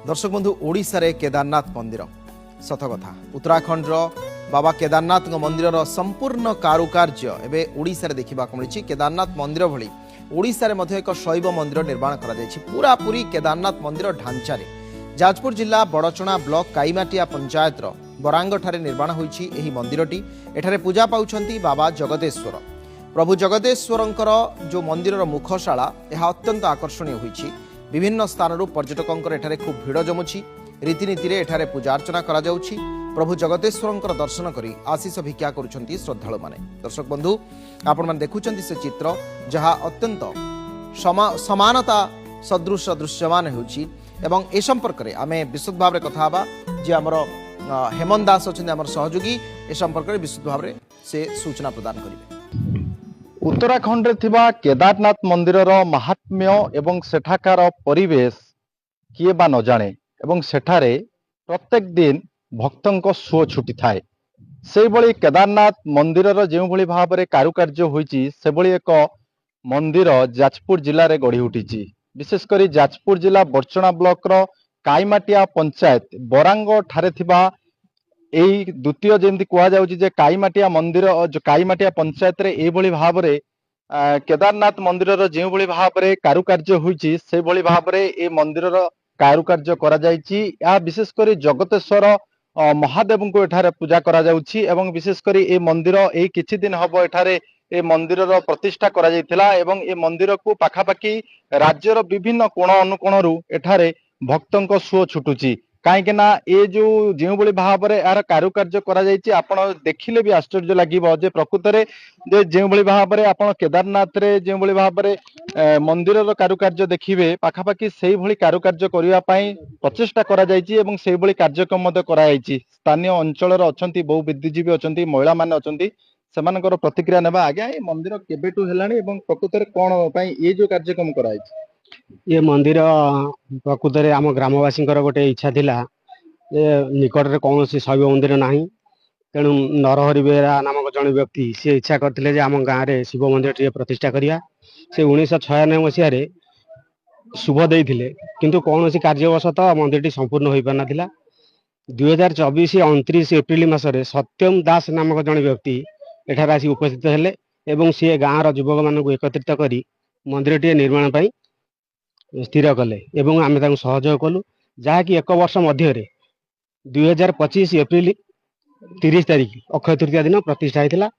दर्शक बंधु ओडिशा रे केदारनाथ मंदिर सत कथा उत्तराखंड बाबा केदारनाथ मंदिर संपूर्ण कारुकार्य एवं ओडिशा रे देखा मिली। केदारनाथ मंदिर भली ओडिशा रे मध्य एक शैव मंदिर निर्माण करा जायछि। पूरा पूरी केदारनाथ मंदिर ढांचा रे जाजपुर जिला बड़चणा ब्लॉक काईमाटिया पंचायत बरांग ठारे निर्माण होईछि। एही मंदिरटी एठारे पूजा पाउछंती बाबा जगदेश्वर। प्रभु जगदेश्वरंकर जो मंदिरर मुखशाला यह अत्यंत आकर्षणीय होईछि। विभिन्न स्थानरू पर्यटकंकर एठारे खूब भिड़ जमुछि। रीतिनीति रे एठारे पूजा अर्चना करा जाउछि। प्रभु जगदेश्वरंकर दर्शन करी आशीष भिक्षा करुछंती श्रद्धालु माने। दर्शक बंधु आपण माने देखुछंती से चित्र जहा अत्यंत समानता सदृश दृश्यमान होउछि। एवं ए संपर्क रे आमे विशुद्ध भाव रे कथा हबा जे हमर हेमंत दास अछन हमर सहयोगी ए संपर्क रे विशुद्ध भाव रे से सूचना प्रदान करिवे। उत्तराखंड थिबा केदारनाथ मंदिर महात्म्य एवं सेठाकार परिवेश किए बा न जाने एवं सेठारे प्रत्येक दिन भक्तों सुओ छुटी थाए। से भली केदारनाथ मंदिर जो भली भाव में कारुकार्य होईची से भली एक मंदिर जाजपुर जिले में गढ़ी उठी। विशेषकर जाजपुर जिला बड़चणा ब्लॉक रो काईमाटिया पंचायत बरांग ठारे थिबा एई द्वितीय जेमती कुआ जाउची जे काईमाटिया मंदिर जो काईमाटिया पंचायत रे ए भली भाव रे केदारनाथ मंदिर जो भली भाव रे कारुकार्य होईची से भली भाव रे ए मंदिर कारुकार्य करा जायची। या विशेषकर जगतेश्वर महादेव को एठारे पूजा करा जाउची एवं विशेषकर ए मंदिर ए किछि दिन हबो एठारे ए मंदिर प्रतिष्ठा करा जायतिला एवं ए मंदिर को पाखापाखि राज्यर विभिन्न कोण अनुकोणरू एठारे भक्तों सुओ छुटुची। कहीं ना ये जो भली भाव में यार कारुकार्य करा जायछि आपण देखिले भी आश्चर्य लागिबो जे प्रकृत रे जे जो भली भाव में आपण केदारनाथ रे जो भली भाव में मंदिर रो कारुकार्य देखिबे पाखापाखि सेही भली कारुकार्य करिया पई प्रचेष्टा करा जायछि एवं सेही भली कार्यक्रम मते करा जायछि। स्थानीय अंचल रे अछंती बहु विद्याजीवी अछंती महिला माने अछंती सेमानकर प्रतिक्रिया नेबा। आज्ञा ए मंदिर केबेटू हेलाणी एवं प्रकृत रे कोन पई ए जो कार्यक्रम करा जायछि? ये मंदिर प्रकृत में आम ग्रामवासी गोटे इच्छा थिला निकट में कौन शैव मंदिर ना तेणु नरहरि बेहरा नामक जन व्यक्ति सी इच्छा करते आम गाँव में शिव मंदिर टे प्रतिष्ठा करिया। से 1996 मसीह शुभ देते किंतु कौन कार्यवशतः मंदिर संपूर्ण हो पार ना। 2024 29 एप्रिल मसरे सत्यम दास नामक जन व्यक्ति एठार आसी उपस्थित हेले एवं सी गाँव युवक मान एकत्रित कर मंदिर टे निर्माण पाई स्थिर कले एवं आम सहयोग कलु जहाँकि एक वर्ष मध्य 2025 एप्रिल 30 तारिख अक्षय तृतीया दिन प्रतिष्ठा होता।